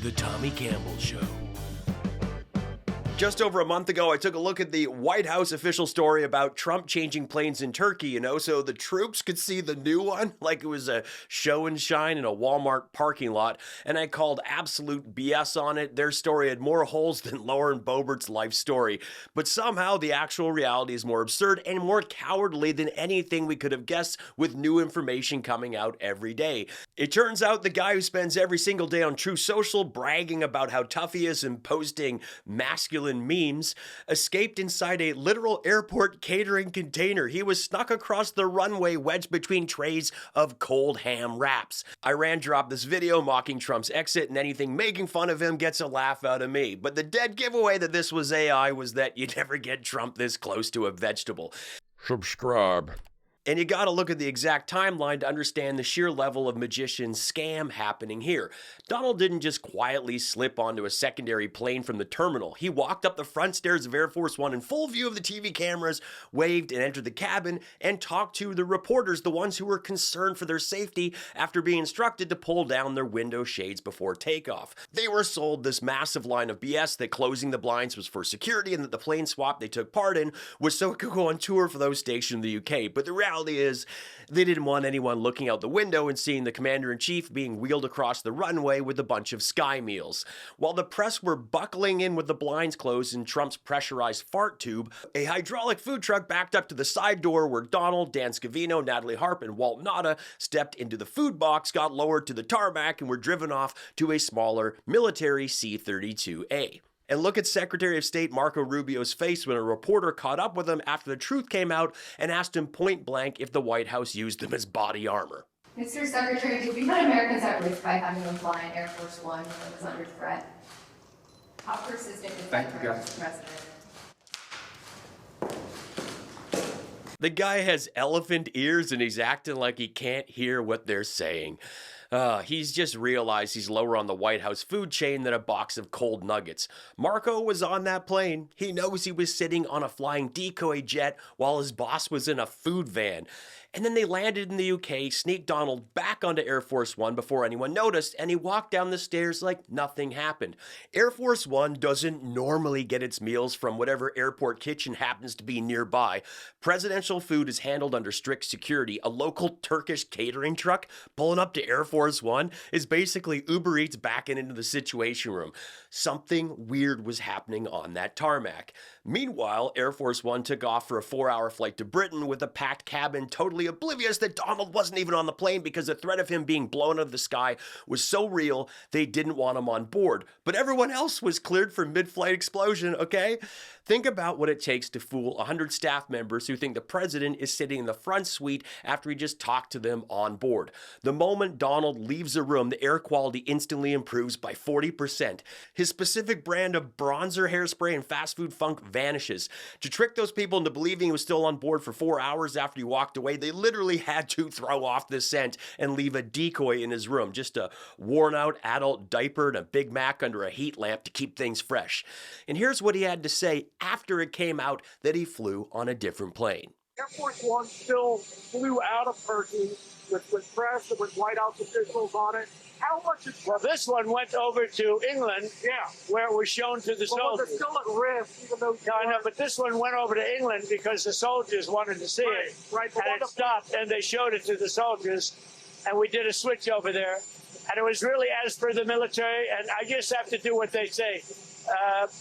The Tommy Campbell Show. Just over a month ago, I took a look at the White House official story about Trump changing planes in Turkey, so the troops could see the new one like it was a show and shine in a Walmart parking lot, and I called absolute BS on it. Their story had more holes than Lauren Boebert's life story, but somehow the actual reality is more absurd and more cowardly than anything we could have guessed with new information coming out every day. It turns out the guy who spends every single day on True Social bragging about how tough he is and posting masculine memes escaped inside a literal airport catering container. He was snuck across the runway wedged between trays of cold ham wraps. Iran dropped this video mocking Trump's exit, and anything making fun of him gets a laugh out of me. But the dead giveaway that this was AI was that you never get Trump this close to a vegetable. Subscribe. And you gotta look at the exact timeline to understand the sheer level of magician scam happening here. Donald didn't just quietly slip onto a secondary plane from the terminal. He walked up the front stairs of Air Force One in full view of the TV cameras, waved and entered the cabin, and talked to the reporters, the ones who were concerned for their safety after being instructed to pull down their window shades before takeoff. They were sold this massive line of BS that closing the blinds was for security and that the plane swap they took part in was so it could go on tour for those stationed in the UK. But the reality is they didn't want anyone looking out the window and seeing the commander-in-chief being wheeled across the runway with a bunch of sky meals. While the press were buckling in with the blinds closed in Trump's pressurized fart tube, a hydraulic food truck backed up to the side door where Donald, Dan Scavino, Natalie Harp, and Walt Nauta stepped into the food box, got lowered to the tarmac, and were driven off to a smaller military C-32A. And look at Secretary of State Marco Rubio's face when a reporter caught up with him after the truth came out and asked him point blank if the White House used them as body armor. Mr. Secretary, did we put Americans at risk by having them fly in Air Force One when it was under threat? How persistent is that, Mr. President? The guy has elephant ears and he's acting like he can't hear what they're saying. He's just realized he's lower on the White House food chain than a box of cold nuggets. Marco was on that plane. He knows he was sitting on a flying decoy jet while his boss was in a food van. And then they landed in the UK, sneaked Donald back onto Air Force One before anyone noticed, and he walked down the stairs like nothing happened. Air Force One doesn't normally get its meals from whatever airport kitchen happens to be nearby. Presidential food is handled under strict security. A local Turkish catering truck pulling up to Air Force One is basically Uber Eats backing into the Situation Room. Something weird was happening on that tarmac. Meanwhile, Air Force One took off for a 4-hour flight to Britain with a packed cabin, totally oblivious that Donald wasn't even on the plane because the threat of him being blown out of the sky was so real they didn't want him on board. But everyone else was cleared for mid-flight explosion, okay? Think about what it takes to fool 100 staff members who think the president is sitting in the front suite after he just talked to them on board. The moment Donald leaves the room, the air quality instantly improves by 40%. His specific brand of bronzer, hairspray, and fast food funk vanishes. To trick those people into believing he was still on board for 4 hours after he walked away, they literally had to throw off the scent and leave a decoy in his room, just a worn-out adult diaper and a Big Mac under a heat lamp to keep things fresh. And here's what he had to say after it came out that he flew on a different plane. Air Force One still flew out of Turkey with press and with White House officials on it. How much is... Well, this one went over to England, where it was shown to the soldiers. They're still at risk, even though... No, I know, but this one went over to England because the soldiers wanted to see it. Right. And it stopped, and they showed it to the soldiers, and we did a switch over there. And it was really as per the military, and I just have to do what they say.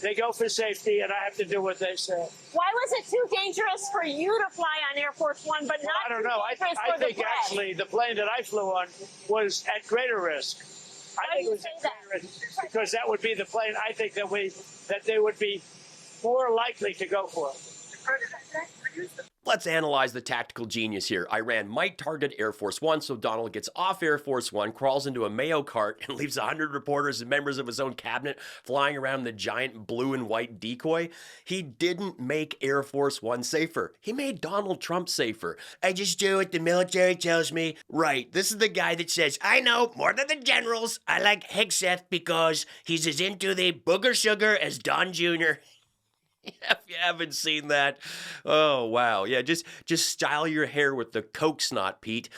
They go for safety, and I have to do what they say. Why was it too dangerous for you to fly on Air Force One, but not I don't know. I think actually the plane that I flew on was at greater risk. I think it was at greater risk because that would be the plane I think that they would be more likely to go for. Let's analyze the tactical genius here. Iran might target Air Force One, so Donald gets off Air Force One, crawls into a Mayo cart, and leaves 100 reporters and members of his own cabinet flying around the giant blue and white decoy. He didn't make Air Force One safer. He made Donald Trump safer. I just do what the military tells me. Right, this is the guy that says, I know more than the generals. I like Hegseth because he's as into the booger sugar as Don Jr. If you haven't seen that, oh wow, yeah, just style your hair with the Coke snot, Pete.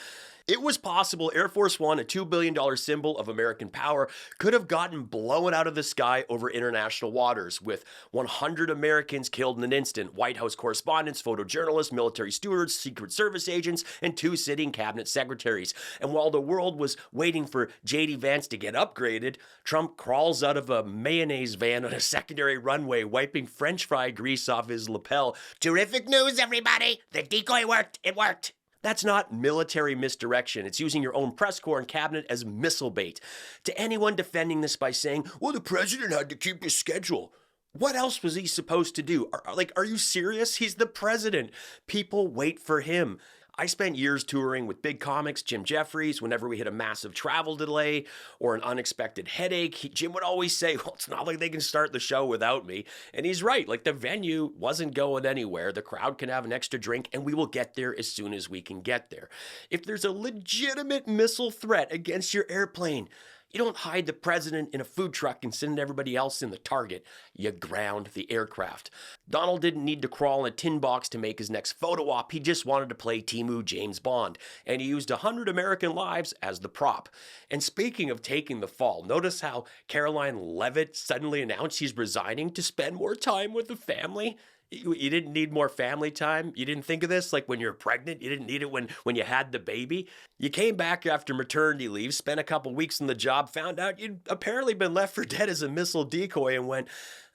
It was possible Air Force One, a $2 billion symbol of American power, could have gotten blown out of the sky over international waters, with 100 Americans killed in an instant, White House correspondents, photojournalists, military stewards, Secret Service agents, and 2 sitting cabinet secretaries. And while the world was waiting for J.D. Vance to get upgraded, Trump crawls out of a mayonnaise van on a secondary runway, wiping French fry grease off his lapel. Terrific news, everybody! The decoy worked! It worked! That's not military misdirection. It's using your own press corps and cabinet as missile bait. To anyone defending this by saying, well, the president had to keep his schedule. What else was he supposed to do? Are you serious? He's the president. People wait for him. I spent years touring with big comics, Jim Jeffries. Whenever we hit a massive travel delay or an unexpected headache, Jim would always say, well, it's not like they can start the show without me. And he's right. Like, the venue wasn't going anywhere. The crowd can have an extra drink, and we will get there as soon as we can get there. If there's a legitimate missile threat against your airplane, you don't hide the president in a food truck and send everybody else in the target. You ground the aircraft. Donald didn't need to crawl in a tin box to make his next photo op. He just wanted to play Timu James Bond. And he used 100 American lives as the prop. And speaking of taking the fall, notice how Karoline Leavitt suddenly announced he's resigning to spend more time with the family? You didn't need more family time? You didn't think of this like when you're pregnant? You didn't need it when you had the baby? You came back after maternity leave, spent a couple weeks in the job, found out you'd apparently been left for dead as a missile decoy and went,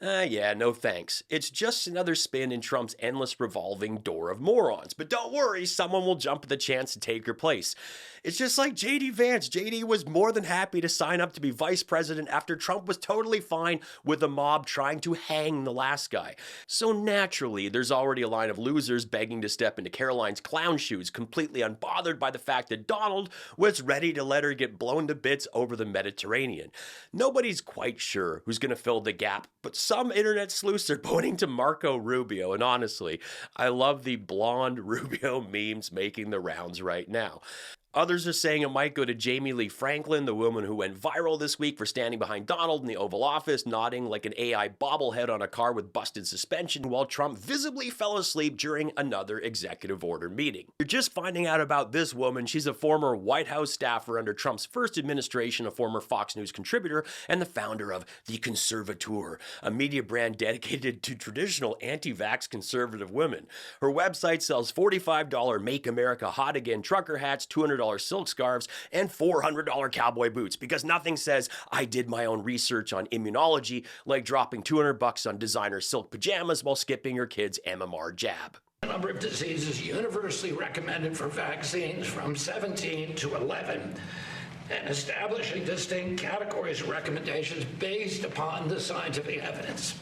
yeah, no thanks. It's just another spin in Trump's endless revolving door of morons. But don't worry, someone will jump at the chance to take your place. It's just like J.D. Vance. J.D. was more than happy to sign up to be vice president after Trump was totally fine with the mob trying to hang the last guy. So naturally, there's already a line of losers begging to step into Karoline's clown shoes, completely unbothered by the fact that Donald was ready to let her get blown to bits over the Mediterranean. Nobody's quite sure who's going to fill the gap, but some internet sleuths are pointing to Marco Rubio, and honestly, I love the blonde Rubio memes making the rounds right now. Others are saying it might go to Jayme Leagh Franklin, the woman who went viral this week for standing behind Donald in the Oval Office, nodding like an AI bobblehead on a car with busted suspension while Trump visibly fell asleep during another executive order meeting. You're just finding out about this woman. She's a former White House staffer under Trump's first administration, a former Fox News contributor, and the founder of The Conservateur, a media brand dedicated to traditional anti-vax conservative women. Her website sells $45 Make America Hot Again trucker hats, $200 silk scarves, and $400 cowboy boots, because nothing says I did my own research on immunology like dropping $200 on designer silk pajamas while skipping your kid's MMR jab. The number of diseases universally recommended for vaccines from 17 to 11, and establishing distinct categories of recommendations based upon the scientific evidence.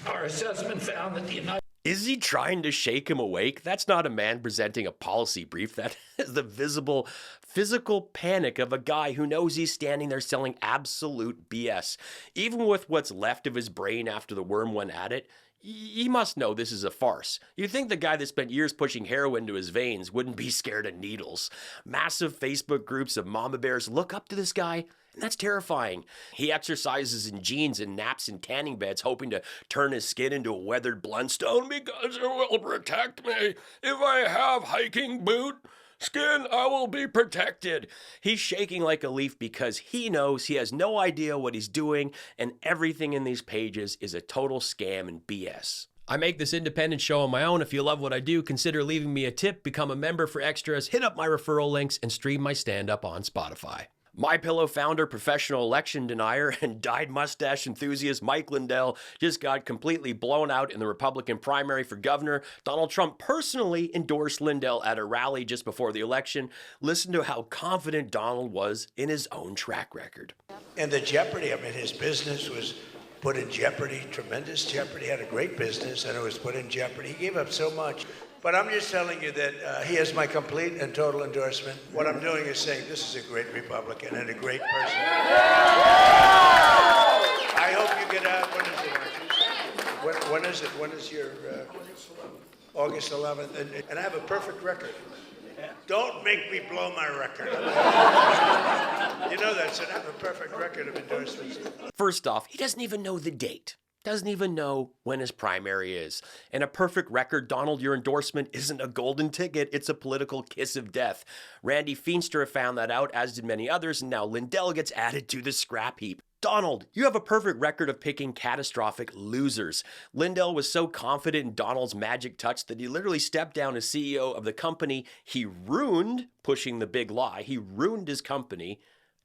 Our assessment found that the United Is he trying to shake him awake? That's not a man presenting a policy brief. That is the visible physical panic of a guy who knows he's standing there selling absolute BS. Even with what's left of his brain after the worm went at it, he must know this is a farce. You'd think the guy that spent years pushing heroin to his veins wouldn't be scared of needles. Massive Facebook groups of mama bears look up to this guy, and that's terrifying. He exercises in jeans and naps in tanning beds, hoping to turn his skin into a weathered bloodstone because it will protect me. If I have hiking boot skin, I will be protected. He's shaking like a leaf because he knows he has no idea what he's doing, and everything in these pages is a total scam and BS. I make this independent show on my own. If you love what I do, consider leaving me a tip, become a member for extras, hit up my referral links, and stream my stand-up on Spotify. MyPillow founder, professional election denier, and dyed mustache enthusiast Mike Lindell just got completely blown out in the Republican primary for governor. Donald Trump personally endorsed Lindell at a rally just before the election. Listen to how confident Donald was in his own track record. And the jeopardy, I mean, his business was put in jeopardy, tremendous jeopardy. He had a great business, and it was put in jeopardy. He gave up so much. But I'm just telling you that he has my complete and total endorsement. What I'm doing is saying this is a great Republican and a great person. I hope you get out. When is it? When is your August 11th? And I have a perfect record. Don't make me blow my record. You know that, so I have a perfect record of endorsements. First off, he doesn't even know the date. doesn't even know when his primary is. And a perfect record, Donald, your endorsement isn't a golden ticket, it's a political kiss of death. Randy Feenster found that out, as did many others, and now Lindell gets added to the scrap heap. Donald, you have a perfect record of picking catastrophic losers. Lindell was so confident in Donald's magic touch that he literally stepped down as CEO of the company he ruined, pushing the big lie. He ruined his company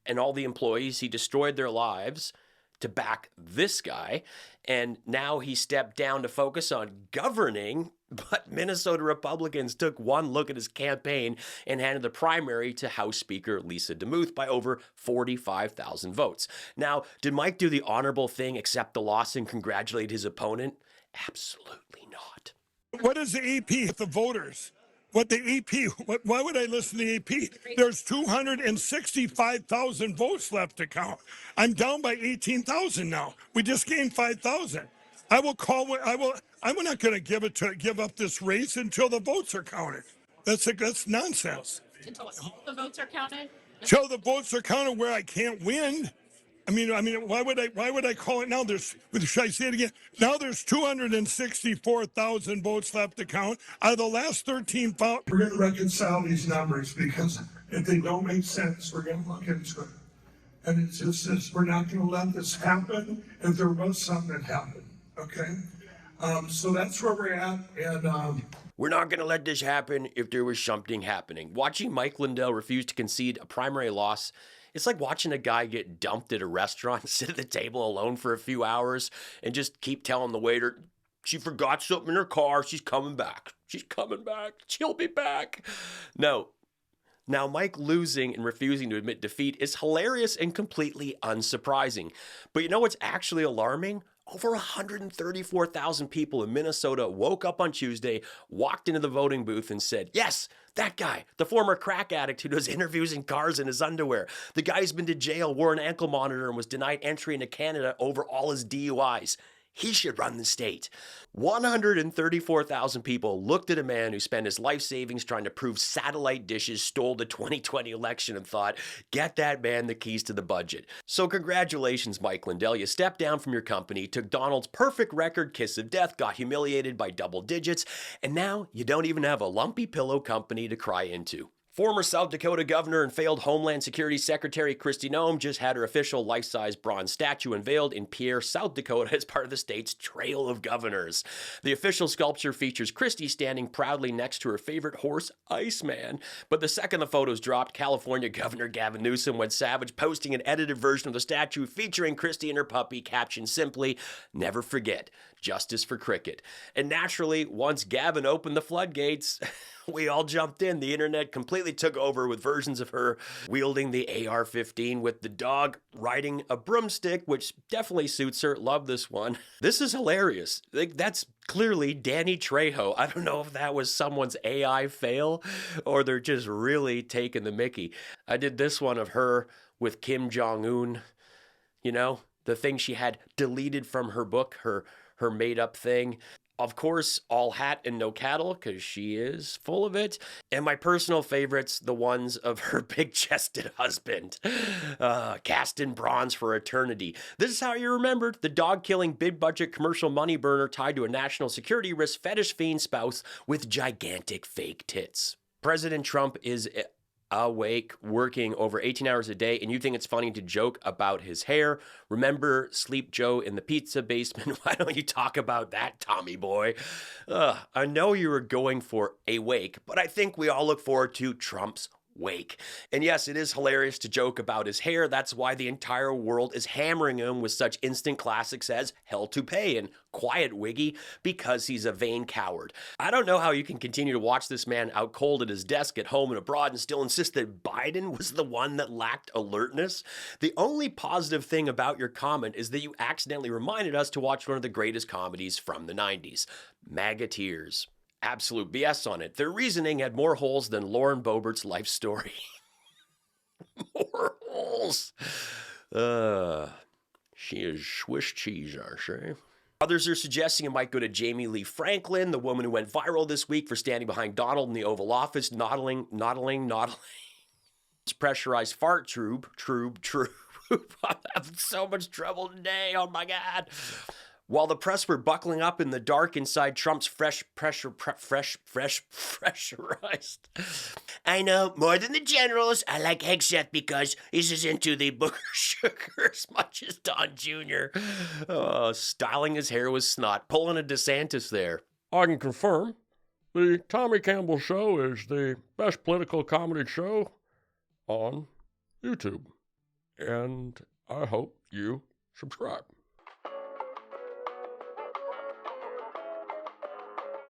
and all the employees. He destroyed their lives to back this guy, and now he stepped down to focus on governing, but Minnesota Republicans took one look at his campaign and handed the primary to House Speaker Lisa DeMuth by over 45,000 votes. Now, did Mike do the honorable thing, accept the loss, and congratulate his opponent? Absolutely not. What is the EP with the voters? What the EP, why would I listen to the EP? There's 265,000 votes left to count. I'm down by 18,000 now. We just gained 5,000. I'm not going to give up this race until the votes are counted. That's nonsense. Until the votes are counted? Until the votes are counted where I can't win. I mean, why would I call it now? Should I say it again? Now there's 264,000 votes left to count. Out of the last 13 votes, we're going to reconcile these numbers, because if they don't make sense, we're going to look into it. And it's just we're not going to let this happen if there was something that happened. Okay, so that's where we're at, and. We're not going to let this happen if there was something happening. Watching Mike Lindell refuse to concede a primary loss, it's like watching a guy get dumped at a restaurant, sit at the table alone for a few hours, and just keep telling the waiter, she forgot something in her car, she's coming back. She's coming back. She'll be back. No. Now, Mike losing and refusing to admit defeat is hilarious and completely unsurprising. But you know what's actually alarming? Over 134,000 people in Minnesota woke up on Tuesday, walked into the voting booth and said, yes, that guy, the former crack addict who does interviews in cars in his underwear, the guy who's been to jail, wore an ankle monitor, and was denied entry into Canada over all his DUIs. He should run the state. 134,000 people looked at a man who spent his life savings trying to prove satellite dishes stole the 2020 election and thought, get that man the keys to the budget. So congratulations, Mike Lindell. You stepped down from your company, took Donald's perfect record kiss of death, got humiliated by double digits, and now you don't even have a lumpy pillow company to cry into. Former South Dakota Governor and failed Homeland Security Secretary Kristi Noem just had her official life-size bronze statue unveiled in Pierre, South Dakota as part of the state's Trail of Governors. The official sculpture features Kristi standing proudly next to her favorite horse, Iceman. But the second the photos dropped, California Governor Gavin Newsom went savage, posting an edited version of the statue featuring Kristi and her puppy, captioned simply, "Never forget, justice for cricket." And naturally, once Gavin opened the floodgates, we all jumped in. The internet completely took over with versions of her wielding the AR-15 with the dog riding a broomstick, which definitely suits her. Love this one. This is hilarious. That's clearly Danny Trejo. I don't know if that was someone's AI fail or they're just really taking the mickey. I did this one of her with Kim Jong-un, you know, the thing she had deleted from her book, her made-up thing. Of course, all hat and no cattle, because she is full of it. And my personal favorites, the ones of her big-chested husband, cast in bronze for eternity. This is how you're remembered. The dog-killing, big-budget commercial money burner tied to a national security risk fetish fiend spouse with gigantic fake tits. President Trump is awake, working over 18 hours a day, and you think it's funny to joke about his hair. Remember Sleep Joe in the pizza basement? Why don't you talk about that, Tommy boy? I know you were going for a wake, but I think we all look forward to Trump's wake. And yes, it is hilarious to joke about his hair. That's why the entire world is hammering him with such instant classics as Hell to Pay and Quiet Wiggy, because he's a vain coward. I don't know how you can continue to watch this man out cold at his desk at home and abroad and still insist that Biden was the one that lacked alertness. The only positive thing about your comment is that you accidentally reminded us to watch one of the greatest comedies from the 90s, Magateers. Absolute BS on it. Their reasoning had more holes than Lauren Boebert's life story. More holes. She is Swiss cheese, aren't she? Others are suggesting it might go to Jayme Leagh Franklin, the woman who went viral this week for standing behind Donald in the Oval Office, noddling. Pressurized fart trube. I'm having so much trouble today. Oh my God. While the press were buckling up in the dark inside Trump's pressurized. I know, more than the generals, I like Hegseth because he's as into the booger sugar as much as Don Jr. Styling his hair with snot, pulling a DeSantis there. I can confirm the Tommy Campbell Show is the best political comedy show on YouTube. And I hope you subscribe.